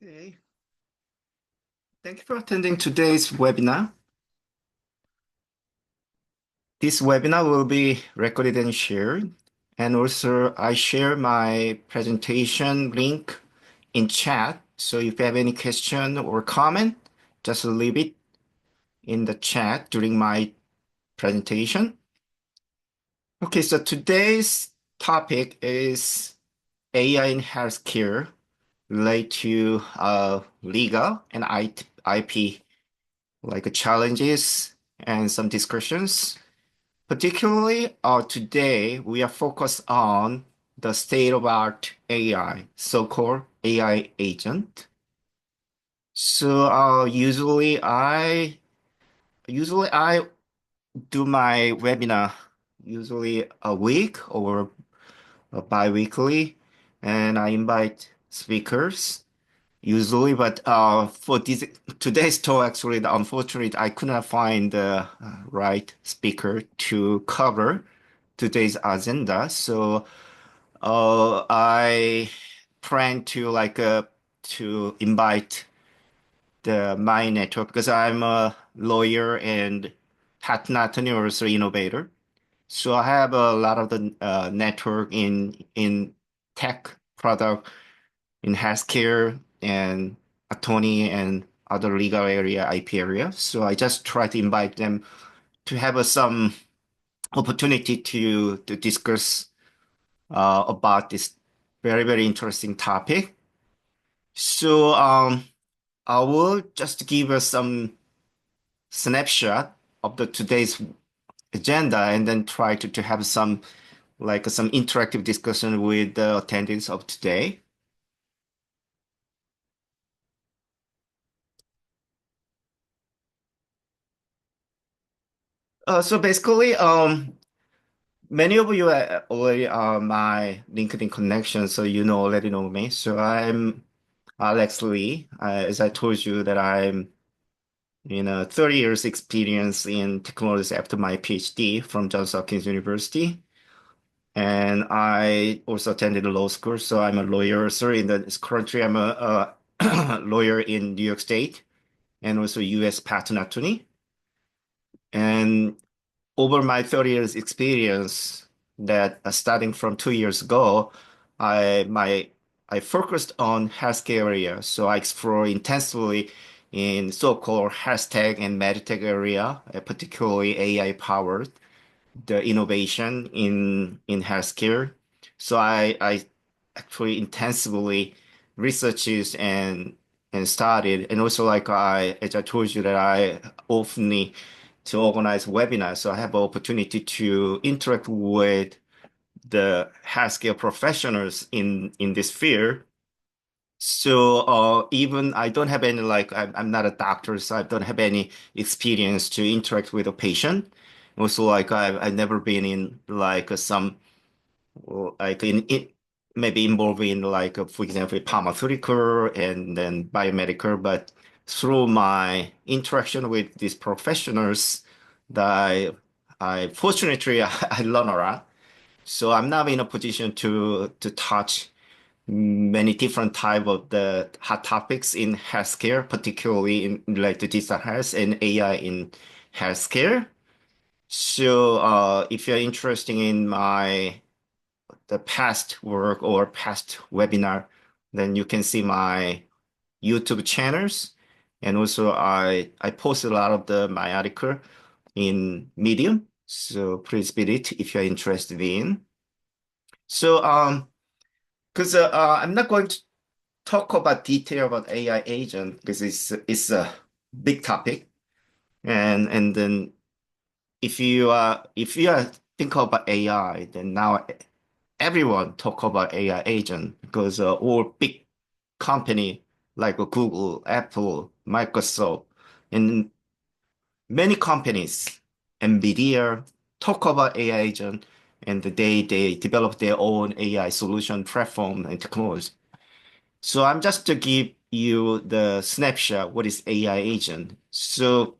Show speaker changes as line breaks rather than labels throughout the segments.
Hey, thank you for attending today's webinar. This webinar will be recorded and shared. And also, I share my presentation link in chat. So if you have any question or comment, just leave it in the chat during my presentation. Okay, so today's topic is AI in healthcare related to legal and IP, like challenges and some discussions. Particularly, today we are focused on the state-of-art AI, so-called AI agent. So usually I do my webinar usually a week or bi-weekly, and I invite speakers usually. But for this today's talk, actually, unfortunately, I could not find the right speaker to cover today's agenda. So I plan to invite the my network because I'm a lawyer and patent attorney, also innovator. So I have a lot of the network in tech product, in healthcare and attorney and other legal area, IP area. So I just try to invite them to have some opportunity to discuss about this very, very interesting topic. So I will just give us some snapshot of the today's agenda and then try to have some interactive discussion with the attendees of today. So basically, many of you already are my LinkedIn connection, so already know me. So I'm Alex Lee. As I told you that I'm 30 years experience in technology after my PhD from Johns Hopkins University. And I also attended law school, so I'm a lawyer. Sorry, in the currently I'm a lawyer in New York State and also U.S. patent attorney. And over my 30 years experience, that starting from 2 years ago, I my I focused on healthcare area. So I explore intensively in so-called health tech and medtech area, particularly AI powered the innovation in healthcare. So I actually intensively researches and started, and also like as I told you that I often to organize webinars, so I have an opportunity to interact with the healthcare professionals in this field. So even I don't have any I'm not a doctor, so I don't have any experience to interact with a patient. Also, like I've never been in some in maybe involved in for example pharmaceutical and then biomedical, but through my interaction with these professionals, that I fortunately I learn a lot. So I'm now in a position to touch many different type of the hot topics in healthcare, particularly in like the digital health and AI in healthcare. So if you're interested in the past work or past webinar, then you can see my YouTube channels. And also I post a lot of my article in Medium. So please read it if you're interested in. So because I'm not going to talk about detail about AI agent because it's a big topic. And then if you think about AI, then now everyone talk about AI agent because all big company like Google, Apple, Microsoft, and many companies, NVIDIA, talk about AI agent, and they develop their own AI solution platform and technology. So I'm just to give you the snapshot what is AI agent. So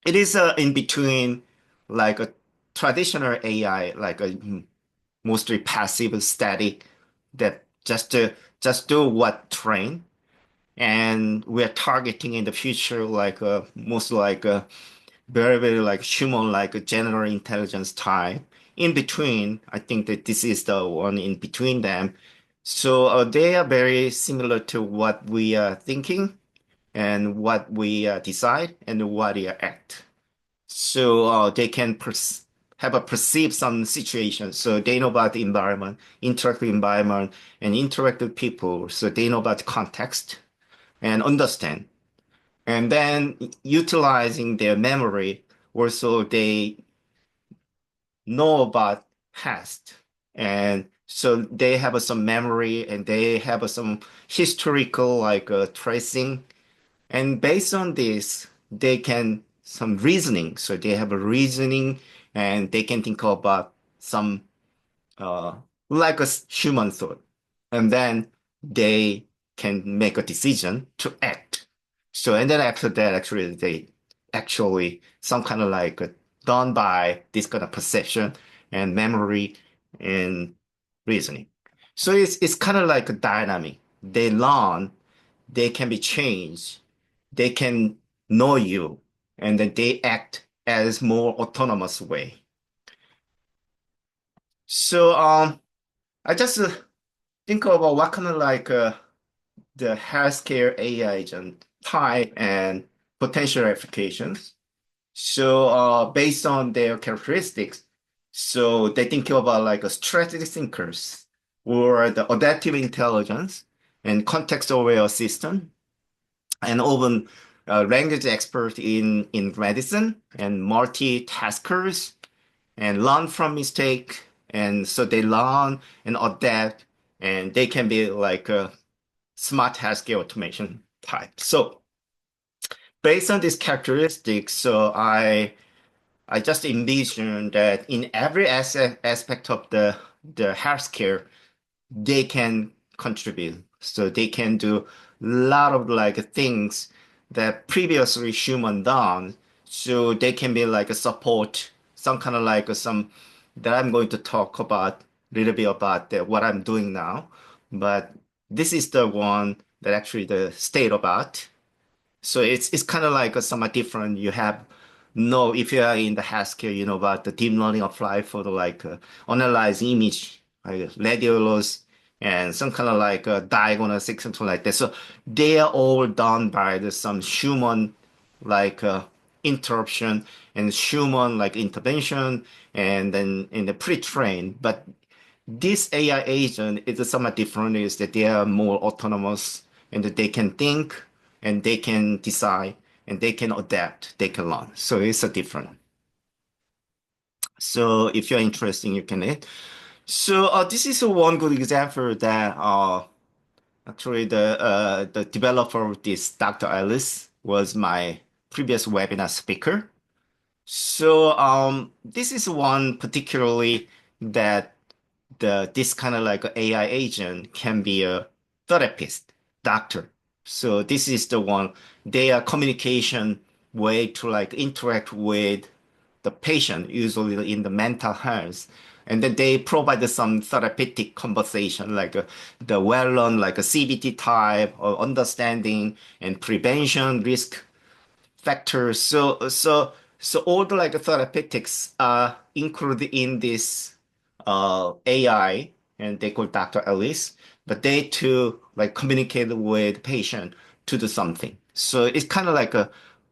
it is in between like a traditional AI, like a mostly passive static that just do what train. and we're targeting in the future like most like very, very like human like general intelligence type. In between, I think that this is the one in between them. So they are very similar to what we are thinking and what we decide and what we act. So they can have a perceive some situation. So they know about the environment, interact with environment, and interact with people. So they know about the context and understand. And then utilizing their memory, also they know about past. And so they have some memory and they have some historical like tracing. And based on this, they can some reasoning. So they have a reasoning and they can think about some uh, like a human thought. And then they can make a decision to act. So, and then after that, actually, they actually some kind of like done by this kind of perception and memory and reasoning. So it's kind of like a dynamic. They learn, they can be changed, they can know you, and then they act as more autonomous way. So, I just think about what kind of like the healthcare AI agent type and potential applications. So based on their characteristics, so they think about like a strategic thinkers or the adaptive intelligence and context-aware system and even language expert in medicine and multitaskers and learn from mistake. And so they learn and adapt and they can be like a smart healthcare automation type. So based on these characteristics, so I just envision that in every aspect of the healthcare, they can contribute. So they can do a lot of like things that previously human done. So they can be like a support, some kind of like some that I'm going to talk about a little bit about what I'm doing now. But this is the one that actually the state about. So it's kind of like somewhat different. You have no if you are in the healthcare, you know about the deep learning applied for the like analyze image, like radiologist and some kind of like diagnostic something like that. So they are all done by some human like interruption and human like intervention and then in the pre-trained. But this AI agent is somewhat different, is that they are more autonomous and that they can think and they can decide and they can adapt, they can learn. So it's a different. So if you're interested, you can it. So this is one good example that actually the developer of this Dr. Ellis was my previous webinar speaker. So this is one particularly that this kind of like AI agent can be a therapist, doctor. So this is the one their communication way to like interact with the patient, usually in the mental health. And then they provide some therapeutic conversation, like the well-known like a CBT type or understanding and prevention risk factors. So all the like therapeutics are included in this AI, and they call Dr. Alice, but they too like communicate with patient to do something. So it's kind of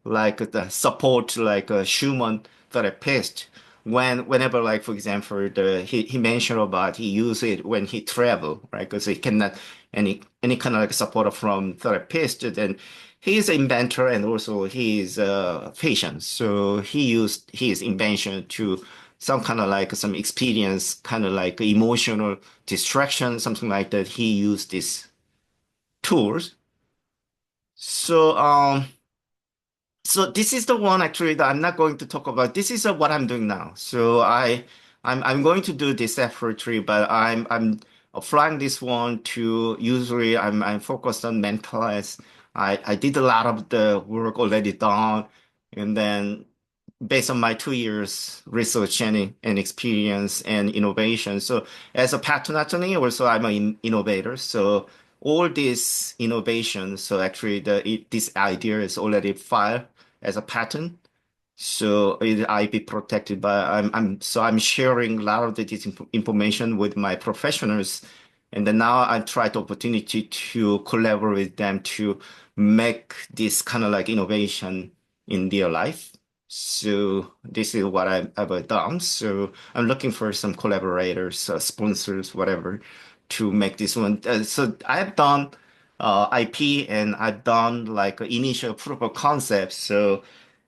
like the support like a human therapist whenever like for example he mentioned about he use it when he travel, right, because he cannot any kind of like support from therapist. Then he is an inventor and also he is a patient, so he used his invention to some kind of like some experience, kind of like emotional distraction, something like that. He used these tools. So so this is the one actually that I'm not going to talk about. This is what I'm doing now. So I'm going to do this separately, but I'm applying this one to usually I'm focused on mental health. I did a lot of the work already done, and then based on my 2 years research and experience and innovation. So as a pattern attorney, also I'm an innovator. So all this innovation. So actually, this idea is already filed as a patent. So it IP protected, but I'm sharing a lot of this information with my professionals, and then now I try the opportunity to collaborate with them to make this kind of like innovation in their life. So this is what I've done. So I'm looking for some collaborators, sponsors, whatever, to make this one. So I've done IP and I've done like initial proof of concept. So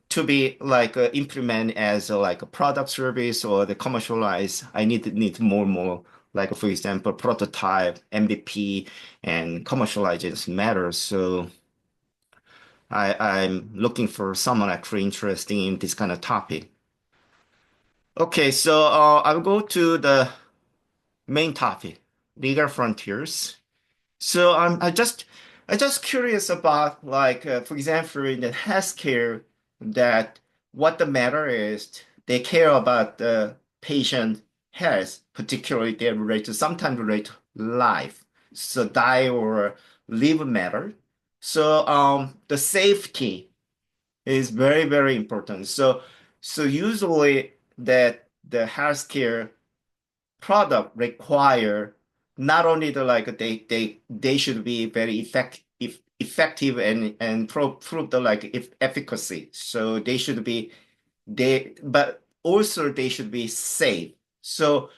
to be like implement as like a product service or the commercialize, I need more and more like for example prototype, MVP, and commercialization matters. So I'm looking for someone actually interested in this kind of topic. Okay, so I'll go to the main topic, legal frontiers. So I just curious about like for example in the healthcare that what the matter is they care about the patient health, particularly they relate to sometimes relate to life. So die or live matter. So the safety is very, very important. So usually that the healthcare product require not only the like they should be very effective and prove the like if efficacy. So they should be they but also they should be safe. So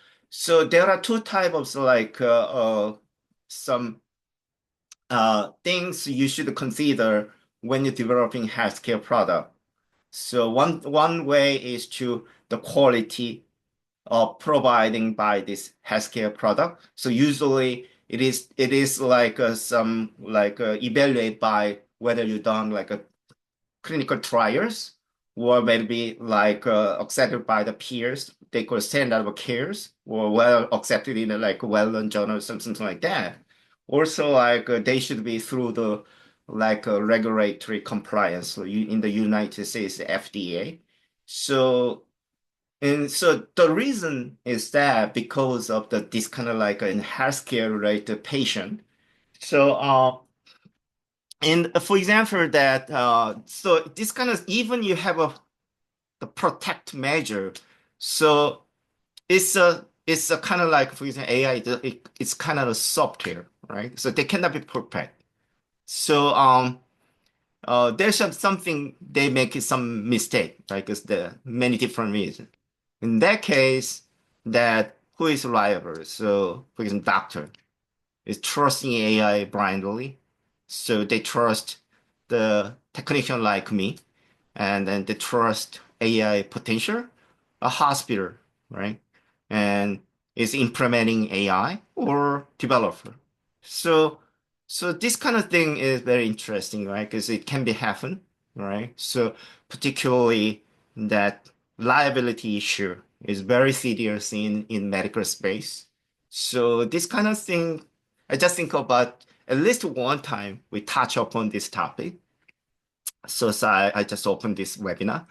there are two types of like some things you should consider when you're developing healthcare product. So one way is to the quality providing by this healthcare product. So usually it is like some like evaluate by whether you done like a clinical trials or maybe like accepted by the peers. They could standard of cares or well accepted in a like well-known journal, something like that. Also, like they should be through the like regulatory compliance. So you, in the United States, FDA. So and so the reason is that because of the this kind of like in healthcare related patient. So and for example that so this kind of even you have a the protect measure. So it's a kind of like for example AI it's kind of a software, right? So they cannot be perfect. So there's something they make some mistake, right? Because there are many different reasons. In that case, that who is liable? So, for example, doctor is trusting AI blindly. So they trust the technician like me, and then they trust AI potential, a hospital, right? And is implementing AI or developer. So, so this kind of thing is very interesting, right? Because it can be happen, right? So particularly that liability issue is very serious in medical space. So this kind of thing, I just think about at least one time we touch upon this topic. So I just opened this webinar.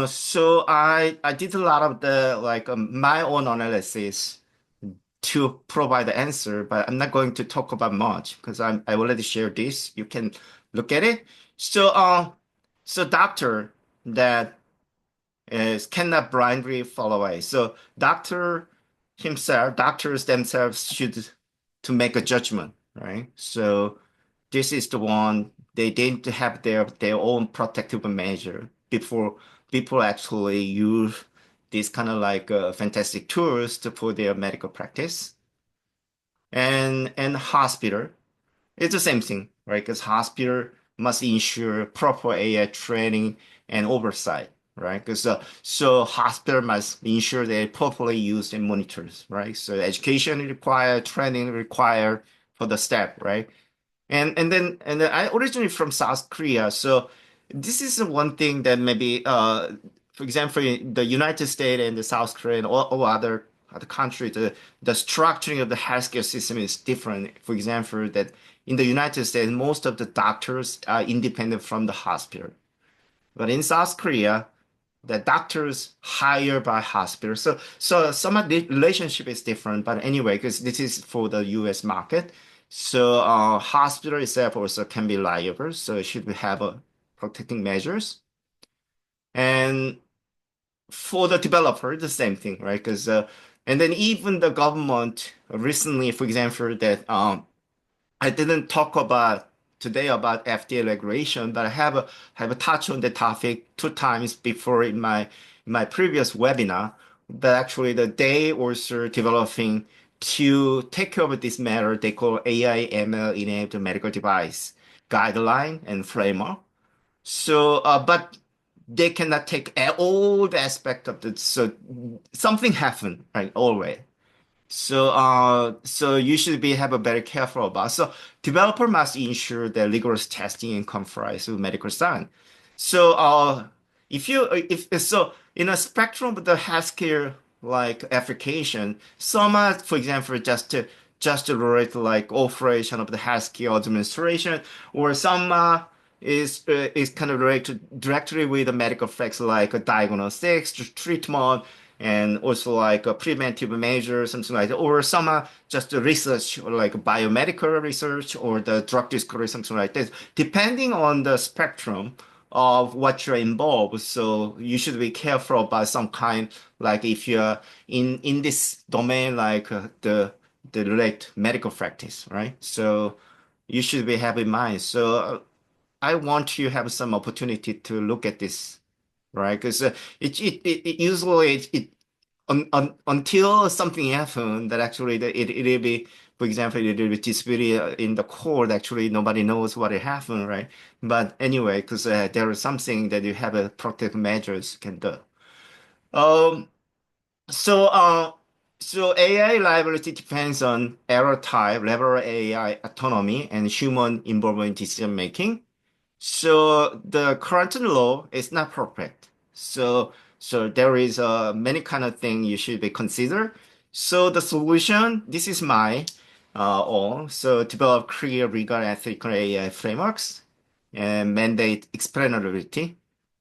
So I did a lot of the like my own analysis to provide the answer, but I'm not going to talk about much because I already shared this. You can look at it. So so doctor that is cannot blindly follow away. So doctors themselves should to make a judgment, right? So this is the one they need to have their own protective measure before people actually use these kind of like fantastic tools to for their medical practice. And hospital, it's the same thing, right? Because hospital must ensure proper AI training and oversight, right? Because so hospital must ensure they properly used and monitors, right? So education required, training required for the staff, right? And then I originally from South Korea, so this is the one thing that maybe for example in the United States and the South Korea and all other countries the structuring of the healthcare system is different. For example, that in the United States most of the doctors are independent from the hospital, but in South Korea the doctors hired by hospital. So some of the relationship is different, but anyway, because this is for the U.S. market. So hospital itself also can be liable. So it should have a protecting measures. And for the developer, the same thing, right? Because and then even the government recently, for example, that I didn't talk about today about FDA regulation, but I have a touch on the topic two times before in my previous webinar. That actually the they also developing to take care of this matter. They call AI ML enabled medical device guideline and framework. So, but they cannot take all the aspect of it. So something happened, right? Always. So you should be have a very careful about. So developer must ensure that rigorous testing and compliance with medical science. So if so in a spectrum of the healthcare like application, some are, for example, just to relate to like operation of the healthcare administration, or some is kind of related directly with the medical facts like diagnostics, treatment, and also like a preventive measure, something like that, or some are just research or like biomedical research or the drug discovery, something like this, depending on the spectrum of what you're involved. So you should be careful about some kind, like if you're in this domain, like the relate medical practice, right? So you should be have in mind. So I want you to have some opportunity to look at this, right? Because it usually until something happened that actually it'll be, for example, it'll be disputed in the court. Actually, nobody knows what it happened, right? But anyway, because there is something that you have a protective measures can do. Um, so, so AI liability depends on error type, level of AI autonomy, and human involvement in decision making. So the current law is not perfect. So there is many kind of thing you should be consider. So the solution, this is my own. So develop clear legal and ethical AI frameworks and mandate explainability,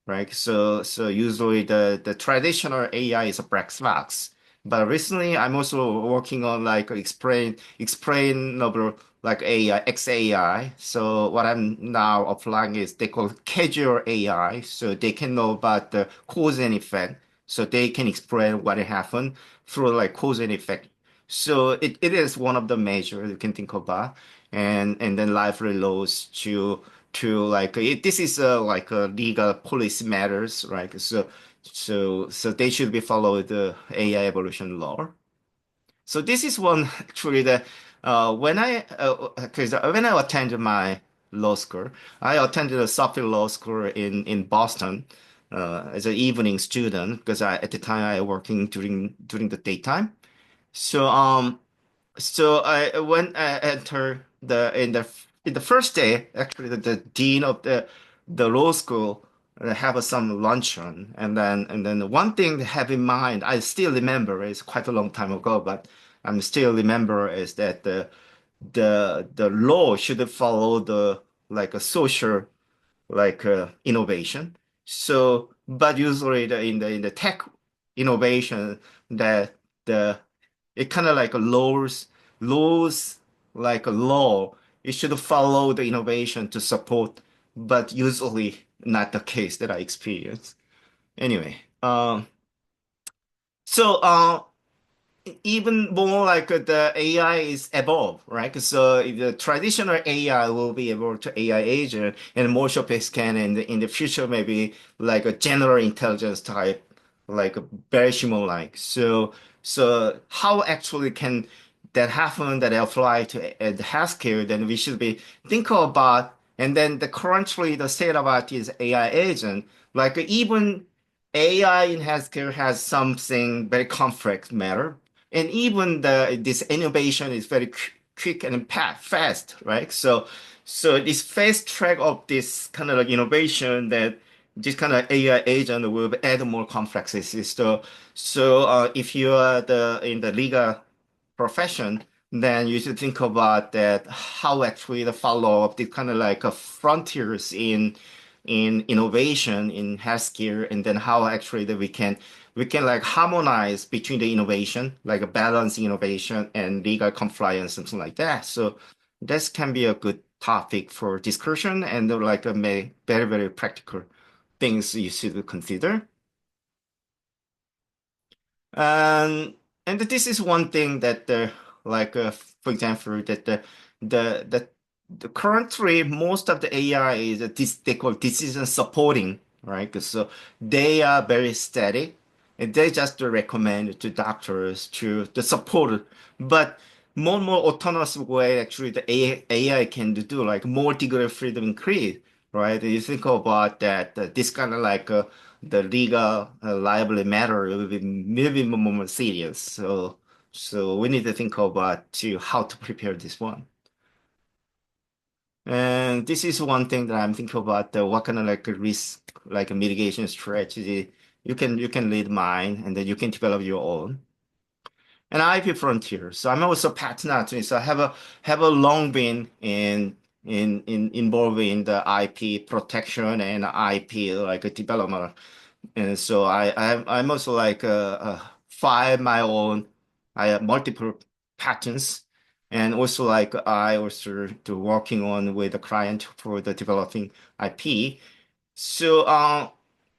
right? So usually the traditional AI is a black box. But recently I'm also working on like explainable like AI, XAI. So what I'm now applying is they call casual AI. So they can know about the cause and effect. So they can explain what happened through like cause and effect. So it is one of the measures you can think about. And then library laws to like this is like a legal policy matters, right? So they should be follow the AI evolution law. So this is one actually that when I because when I attended my law school, I attended a software law school in Boston as an evening student because at the time I working during the daytime. So so I when I enter in the first day, actually the dean of the law school have some luncheon, and then one thing to have in mind, I still remember, it's quite a long time ago, but I'm still remember is that the law should follow the like a social like innovation. So, but usually in the tech innovation that the it kind of like laws like a law. It should follow the innovation to support, but usually not the case that I experience. Anyway, so even more like the AI is evolved, right? So if the traditional AI will be able to AI agent and more sophisticated, and in the future maybe like a general intelligence type, like very similar like. So how actually can that happen that apply to the healthcare? Then we should be think about, and then the currently the state of art is AI agent. Like even AI in healthcare has something very complex matter, and even this innovation is very quick and fast, right? So this fast track of this kind of like innovation that this kind of AI agent will add more complexity. So if you are in the legal profession, then you should think about that how actually the follow up the kind of like frontiers in innovation in healthcare, and then how actually that we can like harmonize between the innovation, like a balanced innovation and legal compliance, something like that. this can be a good topic for discussion and like very, very practical things you should consider. And and this is one thing that like for example that the the the currently most of the AI is this they call decision supporting, right? 'Cause so they are very static and they just recommend to doctors to the support, but more and more autonomous way actually the AI can do like more degree of freedom increase, right? You think about that this kind of like the legal liability matter will be maybe more serious. So we need to think about to how to prepare this one. And this is one thing that I'm thinking about what kind of like a risk like a mitigation strategy you can lead mine and then you can develop your own. And IP frontier. So I'm also patent attorney. So I have a long been in involved in the IP protection and IP like development. And so I'm also like file my own. I have multiple patents, and also like I also do working on with the client for the developing IP. So,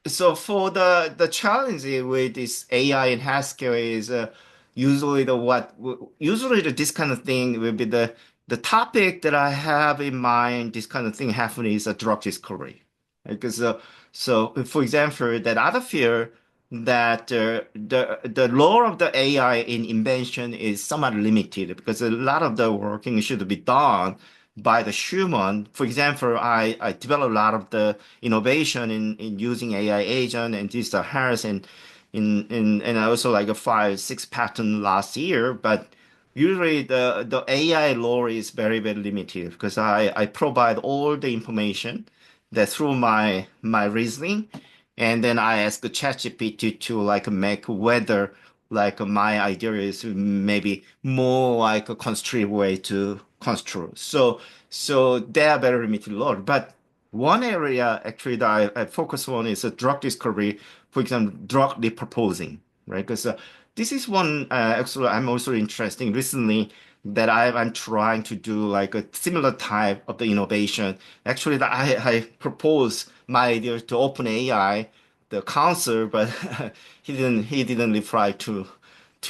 so for the challenge with this AI in healthcare is usually this kind of thing will be the topic that I have in mind. This kind of thing happening is a drug discovery, because so for example, that other fear that the role of the AI in invention is somewhat limited because a lot of the working should be done by the human. For example, I developed a lot of the innovation in using AI agent and digital health and I also like a 5, 6 patent last year. But usually the AI law is very, very limited because I provide all the information that through my reasoning and then I ask the ChatGPT to like make whether like my idea is maybe more like a constructive way to construct. So they are very limited load. But one area actually that I focus on is drug discovery, for example, drug reproposing, right? Because this is one actually I'm also interested recently that I'm trying to do like a similar type of the innovation. Actually, that I propose my idea to OpenAI, the council, but he didn't reply to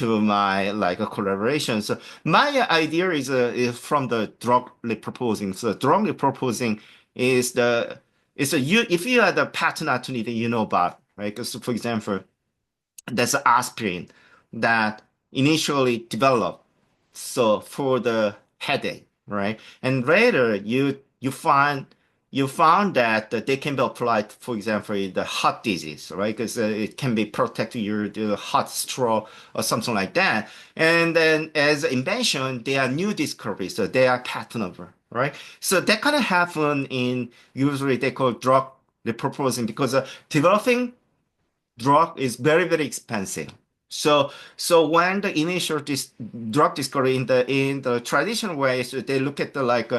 my like a collaboration. So my idea is from the drug proposing. So drug proposing is you if you are the patent attorney that you know about, right? Because for example, there's aspirin that initially developed so for the headache, right? And later you found that they can be applied, for example, in the heart disease, right? Because it can be protect your the heart stroke or something like that. And then as invention, they are new discoveries, so they are patentable, right? So that kind of happen in usually they call drug repurposing because developing drug is very, very expensive. So when the initial drug discovery in the traditional ways, they look at the like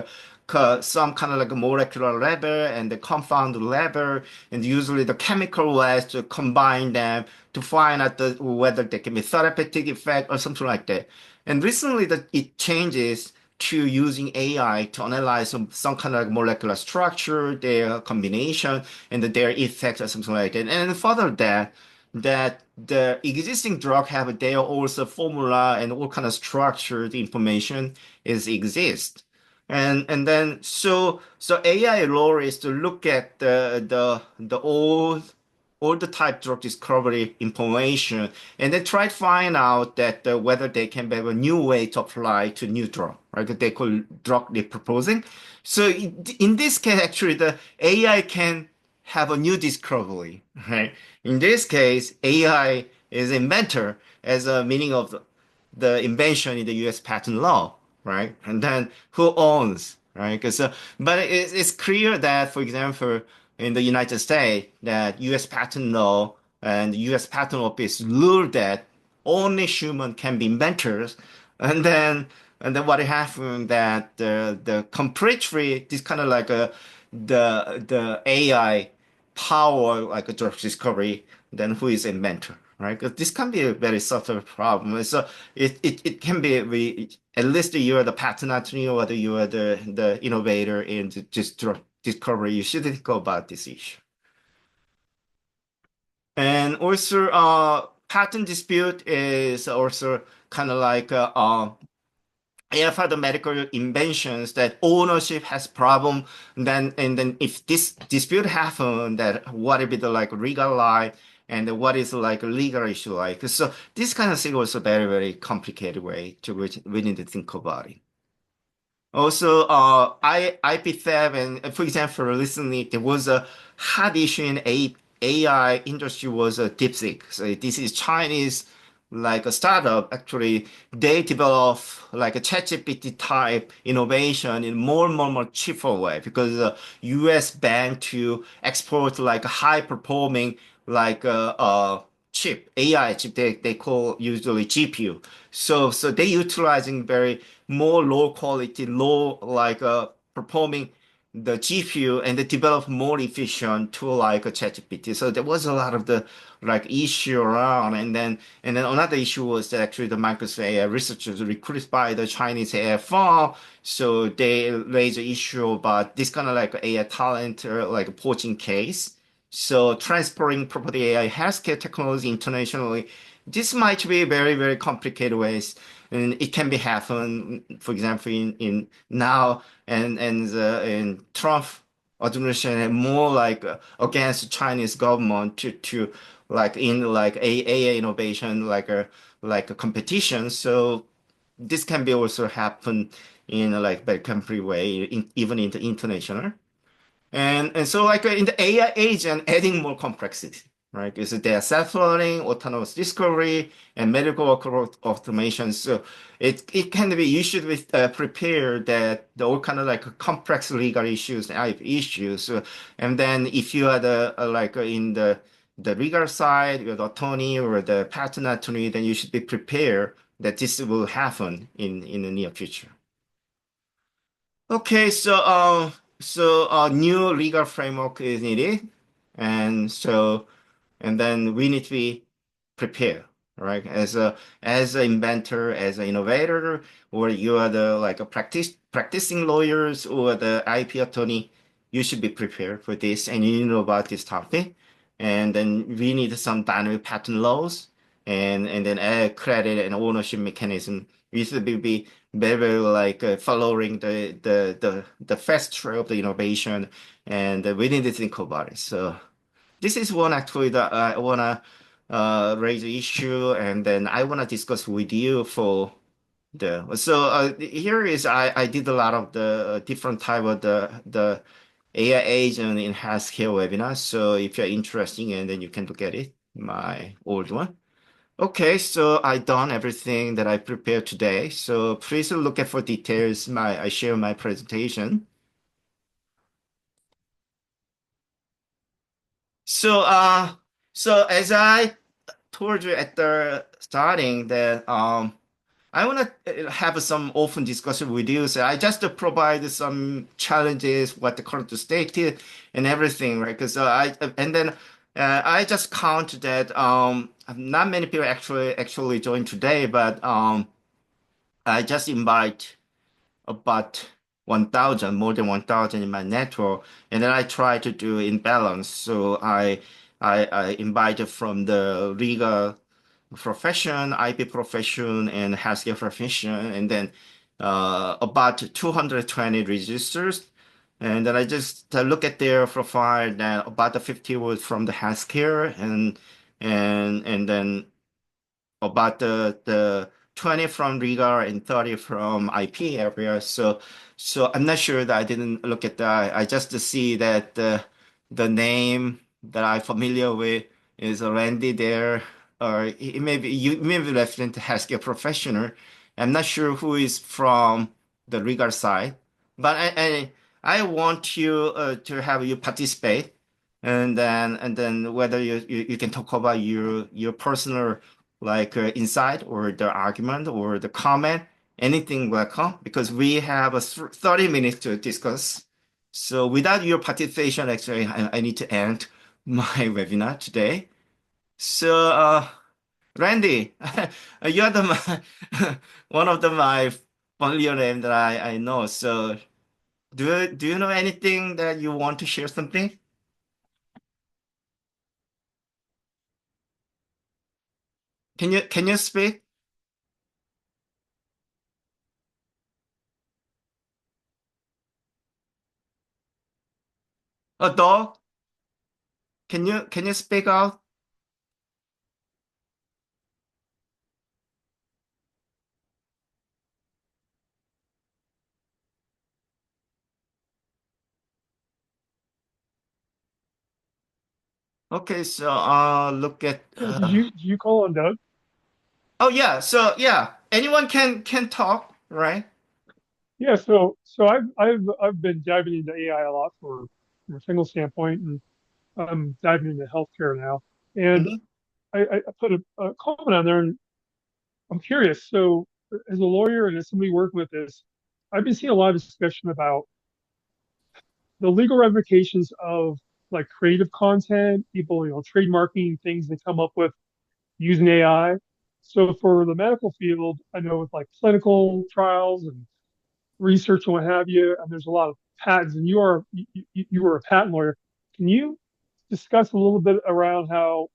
some kind of like a molecular level and the compound level, and usually the chemical ways to combine them to find out whether they can be therapeutic effect or something like that. And recently, that it changes to using AI to analyze some kind of like molecular structure, their combination, and their effects or something like that. And further that the existing drug have their also formula and all kind of structured information is exist. And then so AI law is to look at the all the type drug discovery information and then try to find out that whether they can have a new way to apply to new drug, right? They call drug reproposing. So in this case, actually, the AI can have a new discovery, right? In this case, AI is inventor as a meaning of the invention in the U.S. patent law, right? And then who owns, right? But it's clear that, for example, in the United States, that U.S. patent law and U.S. patent office rule that only human can be inventors, and then what happened that the completely this kind of like the AI power like a drug discovery, then who is inventor, right? 'Cause this can be a very subtle problem. So it can be at least you are the patent attorney or you are the innovator in this drug discovery. You should think about this issue. And also, patent dispute is also kind of like if for the medical inventions that ownership has problem, then if this dispute happen, that what would be the like legal line and what is like a legal issue like. So this kind of thing was a very, very complicated way to which we need to think about it. Also, IP7, for example, recently there was a hot issue in AI industry was a DeepSeek. So this is Chinese, like a startup. Actually, they develop like a ChatGPT type innovation in more cheaper way because US banned to export like a high performing like chip, AI chip they call usually GPU. So they utilizing very more low quality, low like performing the GPU and they develop more efficient tool like a ChatGPT. So there was a lot of the like issue around, and then another issue was that actually the Microsoft AI researchers recruited by the Chinese AI firm, so they raised the issue about this kind of like AI talent like poaching case. So transferring property AI healthcare technology internationally, this might be very, very complicated ways. And it can be happen, for example, in now and Trump administration more like against Chinese government to like in like AI innovation like a competition. So this can be also happen in a like very country way, even in the international. And so like in the AI agent, adding more complexity, right? Because they are self-learning, autonomous discovery, and medical workflow automation. So it can be you should be prepared that the all kind of like complex legal issues and IP issues. And then if you are the like in the legal side, you're the attorney or the patent attorney, then you should be prepared that this will happen in the near future. Okay, so new legal framework is needed, and so and then we need to be prepared, right? As an inventor, as an innovator, or you are the like a practicing lawyers or the IP attorney, you should be prepared for this, and you know about this topic. And then we need some dynamic patent laws, and then add credit and ownership mechanism. We should be very like following the fast trail of the innovation, and we need to think about it. So this is one actually that I wanna raise the issue, and then I wanna discuss with you for the. So here is I did a lot of the different type of the AI agent in healthcare webinars. So if you're interested, and then you can look at it, my old one. Okay, so I done everything that I prepared today. So please look at for details. I share my presentation. So so as I told you at the starting that I want to have some open discussion with you. So I just provide some challenges, what the current state is, and everything, right? Because and then I just count that not many people actually joined today, but I just invite about 1,000, more than 1,000 in my network, and then I try to do in balance. So I invited from the legal profession, IP profession, and healthcare profession, and then about 220 registers. And then I just look at their profile. Then about the 50 was from the healthcare, and then about the 20 from legal and 30 from IP area. So I'm not sure that I didn't look at that. I just see that the name that I'm familiar with is Randy there, or it maybe you maybe referring to healthcare professional. I'm not sure who is from the legal side, but I want you to have you participate, and then whether you can talk about your personal like insight or the argument or the comment, anything welcome, because we have a 30 minutes to discuss. So without your participation, actually, I need to end my webinar today. So Randy, you're one of my familiar name that I know. So do you know anything that you want to share something? Can you speak? A dog? Can you speak out? Okay, so look at
Yeah, did you call on Doug?
oh yeah, so yeah, anyone can talk, right?
Yeah, so I've been diving into AI a lot from a single standpoint, and I'm diving into healthcare now. And
Hmm.
I put a comment on there, and I'm curious. So, as a lawyer and as somebody working with this, I've been seeing a lot of discussion about the legal ramifications of like creative content, people, trademarking things they come up with using AI. So for the medical field, I know with like clinical trials and research and what have you, and there's a lot of patents, and you are a patent lawyer. Can you discuss a little bit around how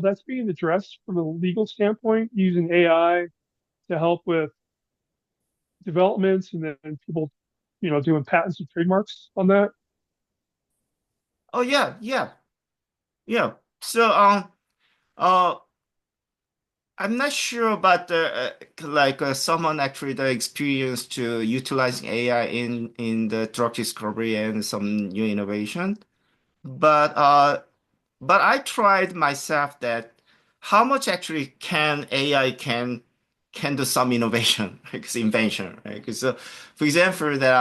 that's being addressed from a legal standpoint using AI to help with developments and then people, doing patents and trademarks on that?
Oh yeah, yeah, yeah. So uh I'm not sure about the like someone actually the experience to utilizing AI in the drug discovery and some new innovation. But but I tried myself that how much actually can AI can do some innovation, like invention, right? Because for example, that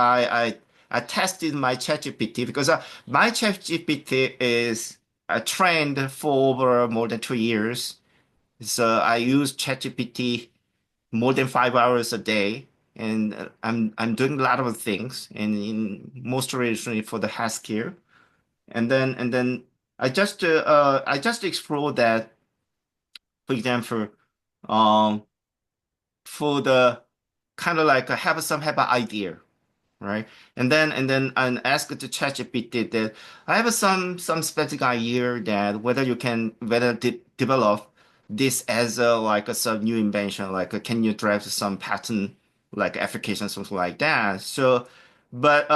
I tested my ChatGPT because my ChatGPT is trained for over more than 2 years. So I use ChatGPT more than 5 hours a day, and I'm doing a lot of things, and in most recently for the healthcare, and then I just explored that, for example, um, for the kind of like have an idea, right? And then I ask it to ChatGPT that I have some specific idea that whether you can whether develop this as a like a some new invention, like can you drive some patent like application something like that. So, but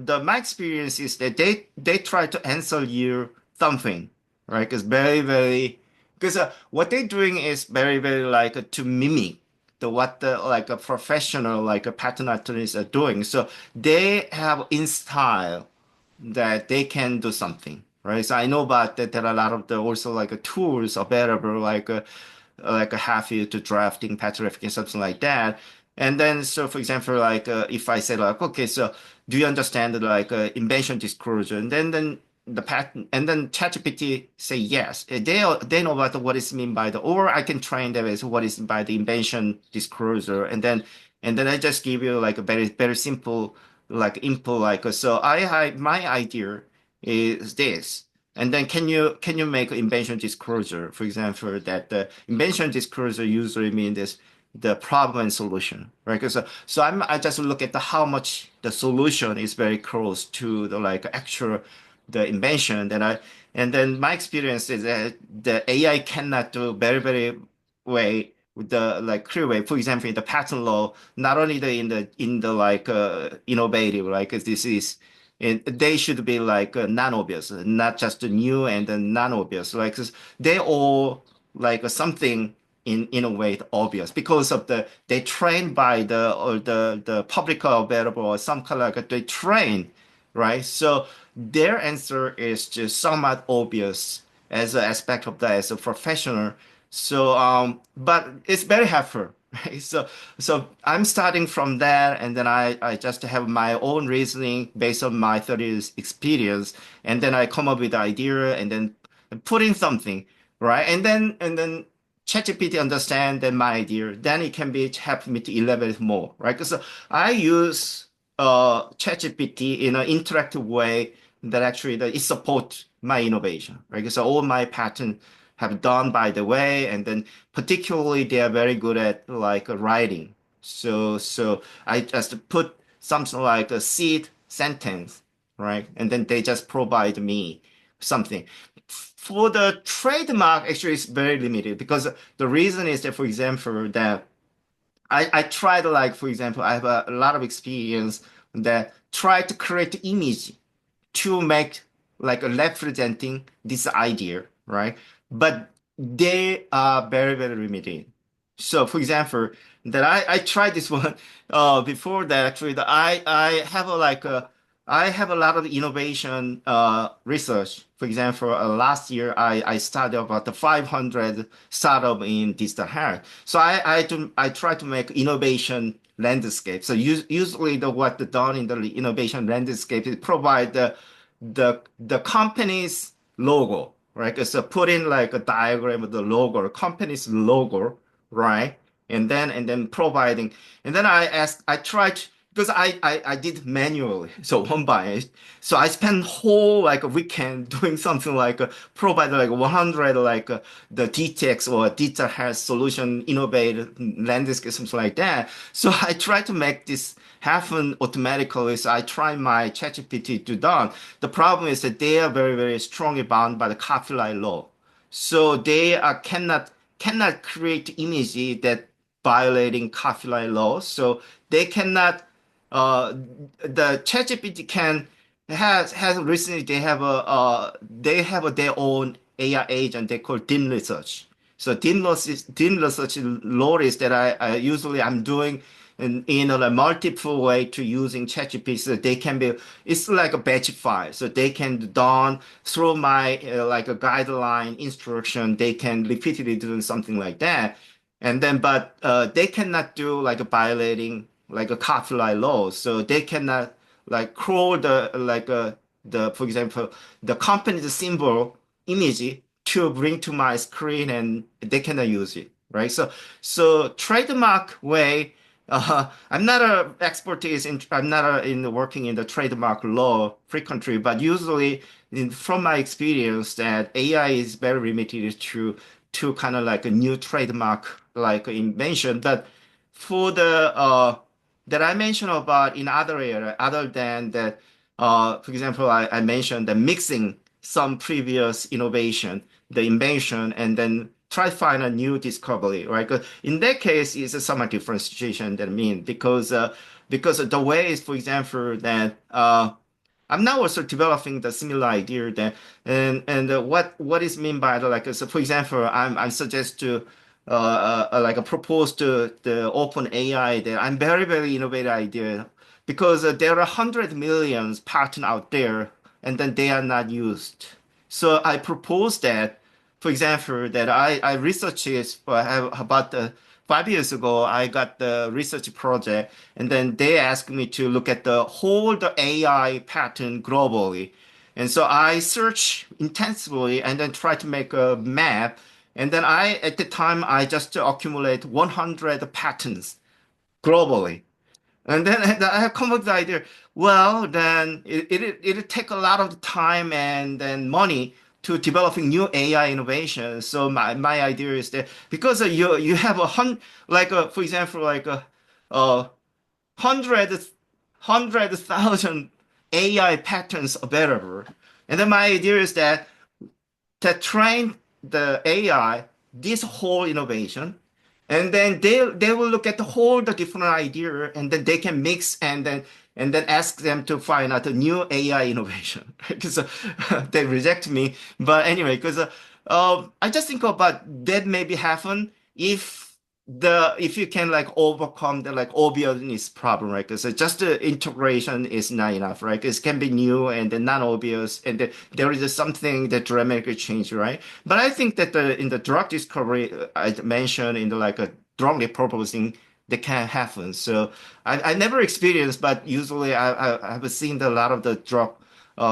the my experience is that they try to answer you something, right? Because because what they're doing is very like to mimic the what the like a professional like a patent attorneys are doing. So they have in style that they can do something, right? So I know about that there are a lot of the also like tools available like a half year to drafting petrification, something like that. And then, so for example, like if I say like, okay, so do you understand like invention disclosure? And then the patent, and then ChatGPT say yes. They know what is mean by the, or I can train them as what is by the invention disclosure, and then I just give you like a very simple like input like so I my idea is this. And then can you make invention disclosure? For example, that the invention disclosure usually means this the problem and solution, right? So I just look at the how much the solution is very close to the like actual the invention that I and then my experience is that the AI cannot do very way with the like clear way. For example, in the patent law, not only in the like innovative, like this is and they should be like non-obvious, not just new and non-obvious. Like they all like something in a way obvious because of they trained by the or the public available or some kind of like they train, right? So their answer is just somewhat obvious as an aspect of that as a professional. So but it's very helpful. Right? So I'm starting from there, and then I just have my own reasoning based on my 30 years experience, and then I come up with the idea, and then put in something, right? And then ChatGPT understand that my idea, then it can be help me to elaborate more, right? Because I use ChatGPT in an interactive way that actually that it support my innovation, right? So all my patent have done by the way, and then particularly they are very good at like writing. So I just put something like a seed sentence, right? And then they just provide me something. For the trademark, actually, it's very limited because the reason is that, for example, that I tried like, for example, I have a lot of experience that try to create image to make like representing this idea, right? But they are very, very limited. So, for example, that I tried this one before that actually that I have a like a I have a lot of innovation research. For example, last year I started about the 500 startup in digital health. So I try to make innovation landscape. So usually what the done in the innovation landscape is provide the company's logo, right? So put in like a diagram of the logo, company's logo, right? And then providing, and then I tried because I did manually, so one by it. So I spent whole like a weekend doing something like provide like 100 like the DTX or digital health solution innovative landscape something like that. So I try to make this happen automatically. So I try my ChatGPT to done. The problem is that they are very, very strongly bound by the copyright law. So they cannot create images that violating copyright law. So they cannot the ChatGPT can has recently they have their own AI agent they call Dim Research. So Dim Research law is that I usually I'm doing in a multiple way to using ChatGPT. So they can be it's like a batch file. So they can done through my like a guideline instruction. They can repeatedly do something like that. And then, but they cannot do like a violating like a copyright law. So they cannot like crawl the for example the company's symbol image to bring to my screen and they cannot use it, right? So trademark way. I'm not a expertise in I'm not in working in the trademark law frequently, but usually from my experience that AI is very limited to kind of like a new trademark like invention. But for the that I mentioned about in other area, other than that, for example, I mentioned the mixing some previous innovation, the invention, and then try to find a new discovery, right? 'Cause in that case, it's a somewhat different situation than mean because the way is, for example, that I'm now also developing the similar idea that and what is mean by the like so for example I suggest to like a propose to the open AI that I'm very very innovative idea because there are 100 millions patent out there and then they are not used. So I propose that for example that I researched it for about 5 years ago. I got the research project and then they asked me to look at the whole the AI pattern globally. And so I search intensively and then try to make a map. And then at the time, I just accumulate 100 patterns globally. And then I have come up with the idea, well, then it'll take a lot of time and then money to developing new AI innovations. So my idea is that because you have for example, like a hundred, 100,000 AI patterns available. And then my idea is that train the AI this whole innovation, and then they will look at the whole the different idea, and then they can mix and then ask them to find out a new AI innovation. Because they reject me, but anyway, because I just think about that maybe happen if you can like overcome the like obviousness problem, right? Because just the integration is not enough, right? It can be new and then non-obvious, and then there is something that dramatically change, right? But I think that in the drug discovery I mentioned in the like a drug repurposing that can happen. So I never experienced, but usually I have seen a lot of the drug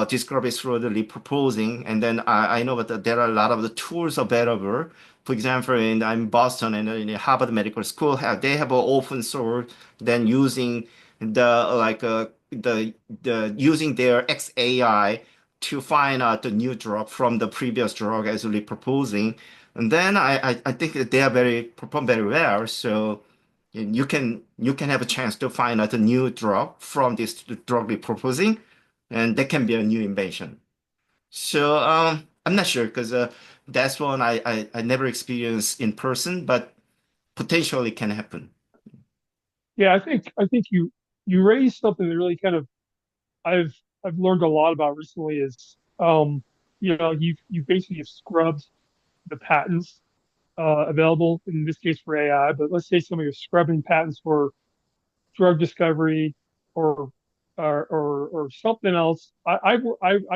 discoveries through the repurposing, and then I know that there are a lot of the tools available. For example, in Boston and in Harvard Medical School they have an open source then using the like the using their XAI to find out the new drug from the previous drug as really proposing. And then I think that they are very perform very well. So you can have a chance to find out a new drug from this drug they're proposing, and that can be a new invention. So I'm not sure because that's one I never experienced in person, but potentially can happen.
Yeah, I think you raised something that really kind of I've I've learned a lot about recently is you basically have scrubbed the patents available in this case for AI, but let's say somebody is scrubbing patents for drug discovery or or something else. I've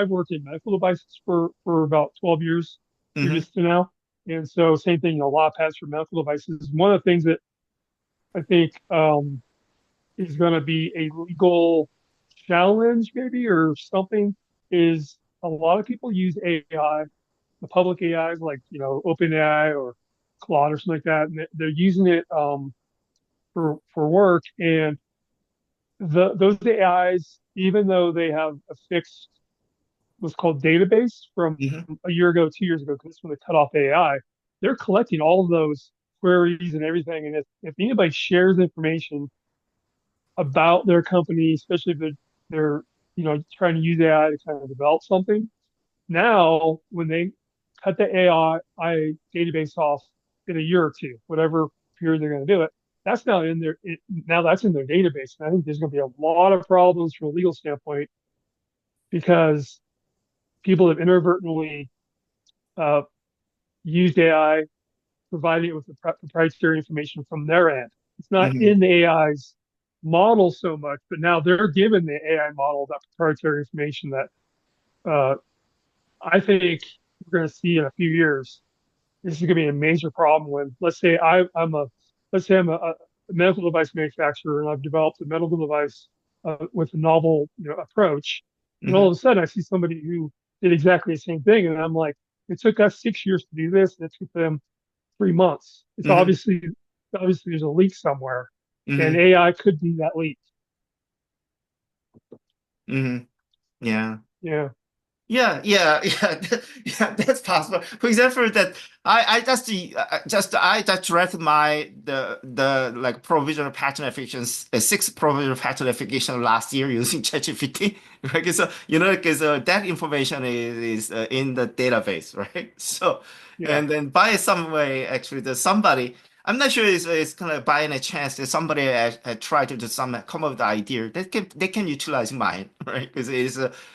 worked in medical devices for about 12 years
Hmm.
previous to now, and so same thing. A lot of patents for medical devices. One of the things that I think is going to be a legal challenge, maybe or something, is a lot of people use AI, the public AIs like OpenAI or Claude or something like that, and they're using it for work and those AIs, even though they have a fixed what's called database from
Hmm.
a year ago, 2 years ago, because that's when they cut off AI, they're collecting all of those queries and everything. And if anybody shares information about their company, especially if they're trying to use AI to kind of develop something, now when they cut the AI database off in a year or two, whatever period they're going to do it, that's now in their now that's in their database. And I think there's going to be a lot of problems from a legal standpoint because people have inadvertently uh, used AI, providing it with the proprietary information from their end. It's not
Hmm.
in the AI's model so much, but now they're given the AI model that proprietary information that uh, I think we're going to see in a few years. This is going to be a major problem when, let's say I'm a medical device manufacturer and I've developed a medical device with a novel, approach, and all
Hmm.
of a sudden I see somebody who did exactly the same thing, and I'm like, it took us 6 years to do this, and it took them 3 months. It's
Hmm.
obviously there's a leak somewhere, and
Hmm.
AI could be that leak.
Hmm. Yeah.
Yeah,
Yeah, yeah, that's possible. For example, that I just read the like provisional pattern applications, six provisional pattern application last year using ChatGPT, right? So because that information is in the database, right? So,
yeah,
and then by some way, actually, the somebody. I'm not sure it's kind of by any chance that somebody had tried to do some come up with the idea that they can utilize mine, right? Because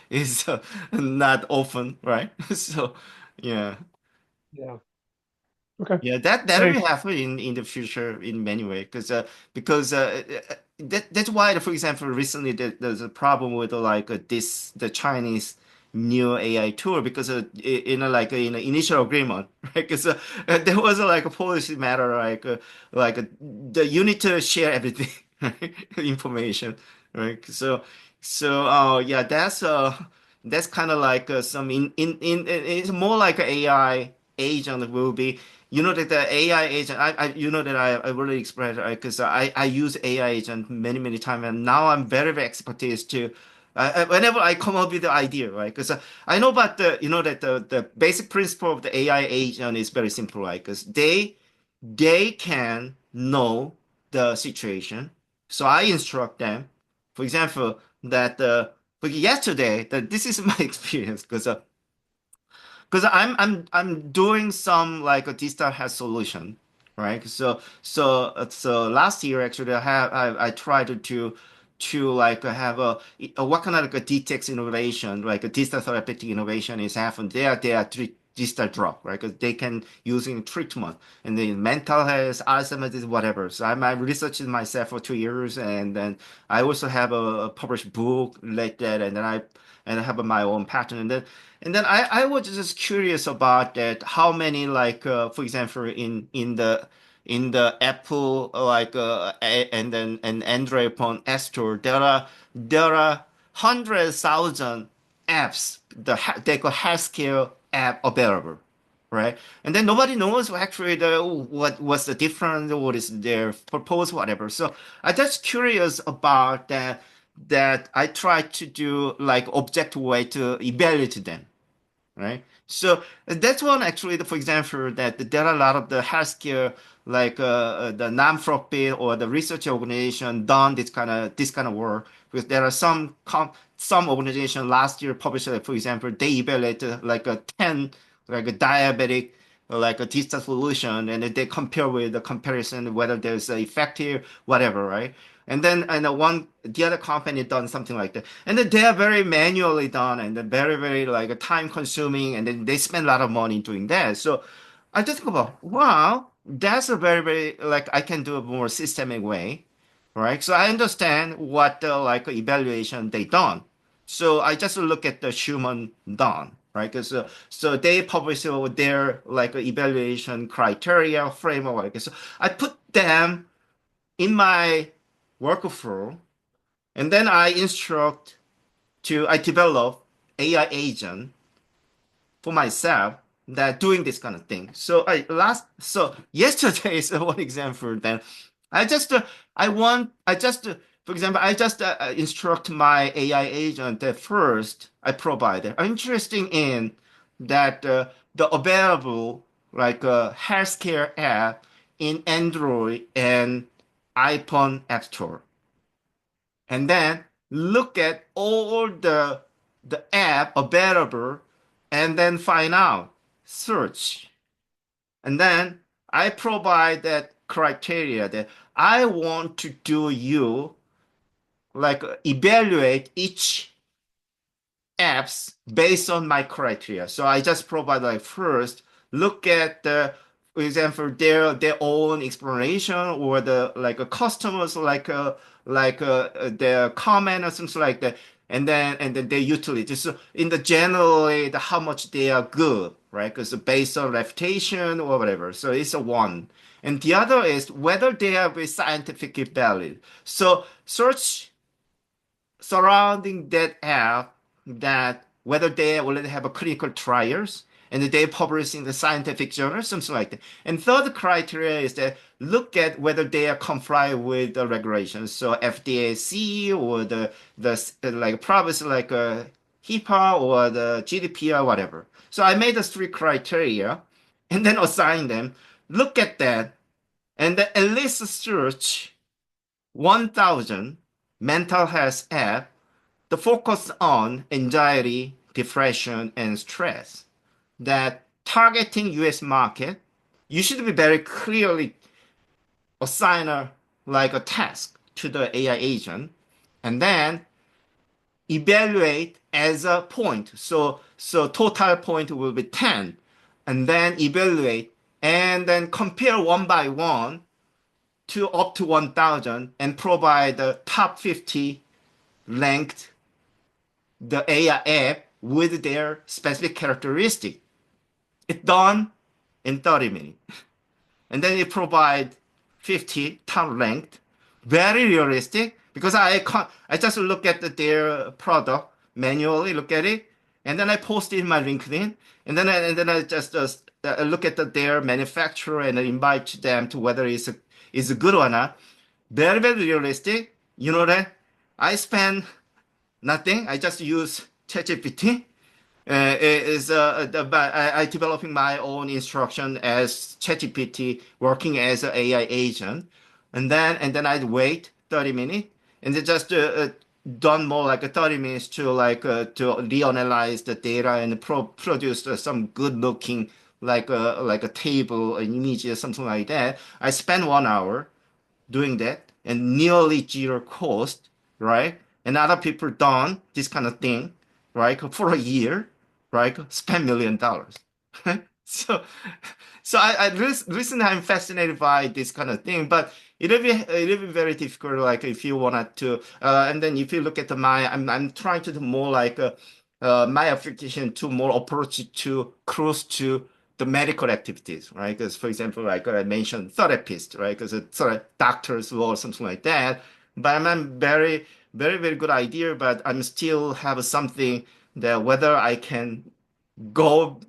it's not often, right? So, yeah,
yeah. Okay,
yeah, that will
thanks.
happen in the future in many ways because that's why, for example, recently there's a problem with like the Chinese new AI tool because in a, like in an initial agreement, right? Because there was like a policy matter the you need to share everything, right? Information, right? So yeah, that's kind of like some it's more like a AI agent will be. That the AI agent, that I really expressed, right? Because I use AI agent many, many times, and now I'm very, very expertise to, whenever I come up with the idea, right? Because I know about that the basic principle of the AI agent is very simple, right? Because they can know the situation. So I instruct them, for example, that for yesterday, that this is my experience because I'm doing some like a digital health solution, right? So last year actually I tried to like have a what kind of like a DTX innovation, like a digital therapeutic innovation is happening. They are digital drug, right? Because they can using treatment and the mental health, Alzheimer's, whatever. So I'm researching myself for 2 years, and then I also have a published book like that, and I have my own pattern, and then I was just curious about that. How many like for example in the Apple and then an Android phone App Store there are 100,000 apps they call healthcare app available, right? And then nobody knows actually what's the difference, what is their purpose, whatever. So I just curious about that that I try to do like objective way to evaluate them, right? So that's one actually, for example, that there are a lot of the healthcare, like the non-profit or the research organization done this kind of work because there are some organization last year published, like, for example, they evaluated like a 10 like a diabetic like a distance solution and they compare with the comparison whether there's a effective whatever, right? And then the other company done something like that, and then they are very manually done and then very like time consuming, and then they spend a lot of money doing that. So I just think about, wow, that's a very like I can do a more systemic way, right? So I understand what the like evaluation they done. So I just look at the human done, right? Because so they publish their like evaluation criteria framework. So I put them in my workflow, and then I develop AI agent for myself that doing this kind of thing. So yesterday is one example. Then I just I just for example I just instruct my AI agent that first I provide. I'm interested in that the available like healthcare app in Android and iPhone App Store, and then look at all the app available and then find out search, and then I provide that criteria that I want to do you like evaluate each apps based on my criteria. So I just provide like first look at the, for example, their own exploration or the like a customers their comment or something like that, and then their utility. So in the generally the how much they are good, right? Because based on reputation or whatever. So it's a one. And the other is whether they are scientifically valid. So search surrounding that app that whether they already have a clinical trials and they publish in the scientific journal, something like that. And third criteria is that look at whether they are comply with the regulations. So FDA C or the like privacy like HIPAA or the GDPR, whatever. So I made the three criteria and then assign them. Look at that and then at least search 1,000 mental health app the focus on anxiety, depression, and stress that targeting US market, you should be very clearly assign like a task to the AI agent and then evaluate as a point. So total point will be 10 and then evaluate and then compare one by one to up to 1,000 and provide the top 50 ranked the AI app with their specific characteristic. It's done in 30 minutes. And then it provide 50 top ranked, very realistic because I just look at their product manually, look at it, and then I post it in my LinkedIn, and then I just look at their manufacturer and I invite them to whether it's good or not. Very realistic. You know that I spend nothing. I just use ChatGPT. I developing my own instruction as ChatGPT, working as an AI agent, and then I'd wait 30 minutes, and then just done more like 30 minutes to to reanalyze the data and produce some good looking like a table, an image, or something like that. I spend 1 hour doing that and nearly zero cost, right? And other people done this kind of thing, right? For a year, right? Spend $1 million. So, recently I'm fascinated by this kind of thing, but it'll be very difficult. Like if you wanted to, and then if you look at I'm trying to do more like my application to more approach to close to the medical activities, right? Because for example, like I mentioned, therapist, right? Because it's doctors or something like that. But I'm very good idea, but I'm still have something that whether I can go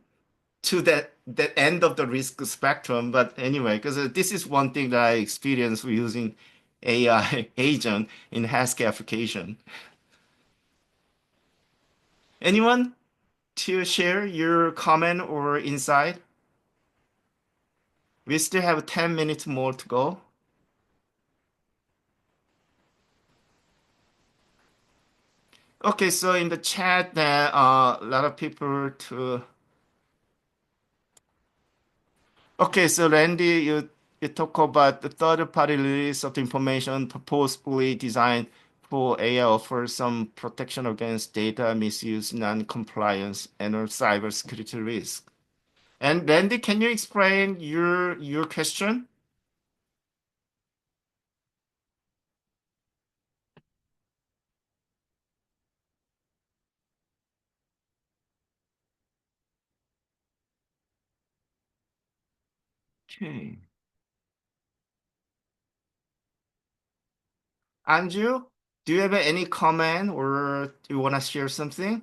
to that end of the risk spectrum. But anyway, because this is one thing that I experience using AI agent in healthcare application. Anyone to share your comment or insight? We still have 10 minutes more to go. Okay, so in the chat, there are a lot of people to. Okay, so Randy, you talk about the third-party release of the information purposefully designed for AI offers some protection against data misuse, non-compliance, and cybersecurity risk. And Randy, can you explain your question? Okay. Andrew, do you have any comment or do you want to share something?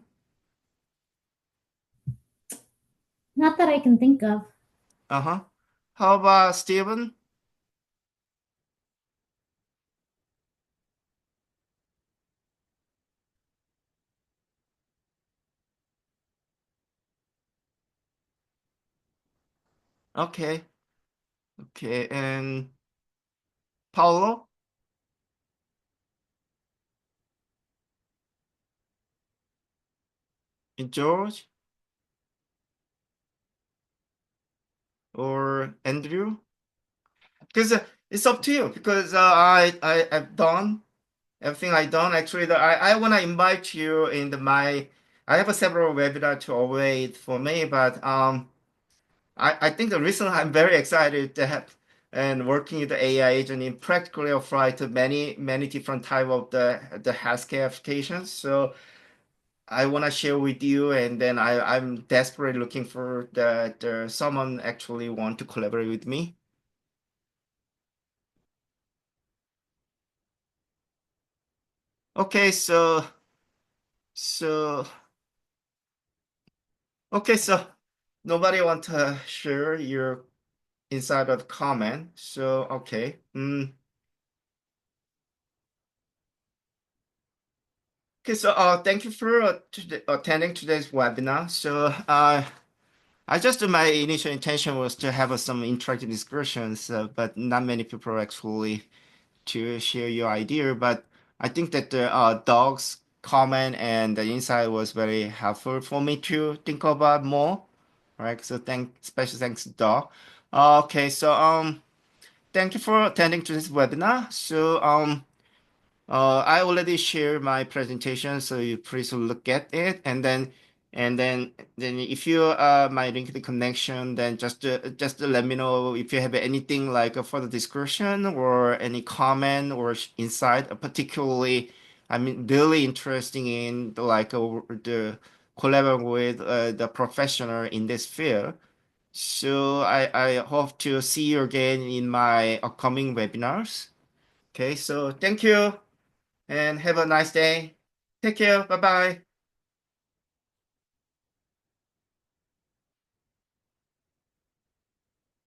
Not that I can think of.
Uh-huh. How about Steven? Okay. Okay. And Paulo and George or Andrew? Because it's up to you. Because I've done everything I've done. Actually, I want to invite you in my. I have a several webinar to await for me, but I think the reason I'm very excited that and working with the AI agent in practically apply to many different type of the healthcare applications. So I want to share with you, and then I'm desperately looking for the someone actually want to collaborate with me. Okay, so okay, so nobody want to share your inside of the comment. So okay, okay. So thank you for attending today's webinar. So I just my initial intention was to have some interactive discussions, but not many people actually to share your idea. But I think that the dog's comment and the insight was very helpful for me to think about more. Right. So special thanks, dog. Okay. So thank you for attending to this webinar. So I already shared my presentation, so you please look at it, and then if you my LinkedIn connection, then just let me know if you have anything like a further discussion or any comment or insight, particularly I'm really interested in the collaborate with the professional in this field. So I hope to see you again in my upcoming webinars. Okay, so thank you and have a nice day. Take care. Bye bye.